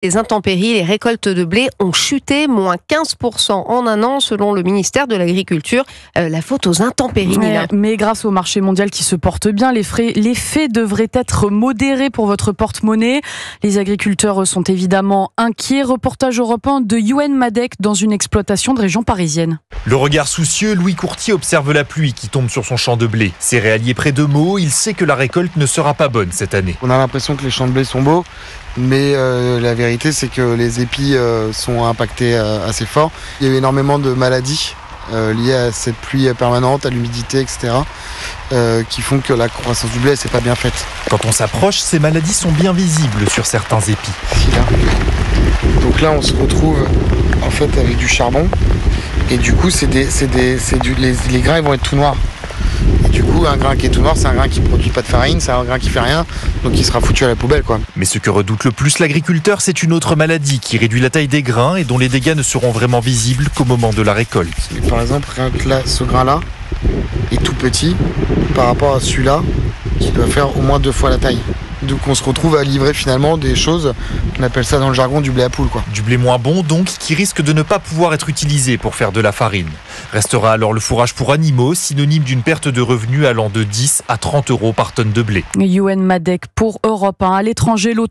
Les intempéries, les récoltes de blé ont chuté, moins 15% en un an selon le ministère de l'Agriculture. La faute aux intempéries, Nina. Mais grâce au marché mondial qui se porte bien, l'effet devrait être modéré pour votre porte-monnaie. Les agriculteurs sont évidemment inquiets. Reportage Europe 1 de Youenn Madec dans une exploitation de région parisienne. Le regard soucieux, Louis Courtier observe la pluie qui tombe sur son champ de blé. Céréalier près de Meaux, il sait que la récolte ne sera pas bonne cette année. On a l'impression que les champs de blé sont beaux, mais la vérité c'est que les épis sont impactés assez fort. Il y a eu énormément de maladies liées à cette pluie permanente, à l'humidité, etc. Qui font que la croissance du blé c'est pas bien faite. Quand on s'approche, ces maladies sont bien visibles sur certains épis. Ici, là. Donc là on se retrouve en fait avec du charbon et du coup les grains ils vont être tout noirs. Du coup, un grain qui est tout noir, c'est un grain qui ne produit pas de farine, c'est un grain qui fait rien, donc il sera foutu à la poubelle, quoi. Mais ce que redoute le plus l'agriculteur, c'est une autre maladie qui réduit la taille des grains et dont les dégâts ne seront vraiment visibles qu'au moment de la récolte. Et par exemple, là, ce grain-là est tout petit par rapport à celui-là, qui doit faire au moins 2 fois la taille. Donc on se retrouve à livrer finalement des choses, on appelle ça dans le jargon du blé à poule, quoi. Du blé moins bon donc, qui risque de ne pas pouvoir être utilisé pour faire de la farine. Restera alors le fourrage pour animaux, synonyme d'une perte de revenus allant de 10 à 30 € par tonne de blé. Youenn Madec pour Europe 1. À l'étranger, l'OTAN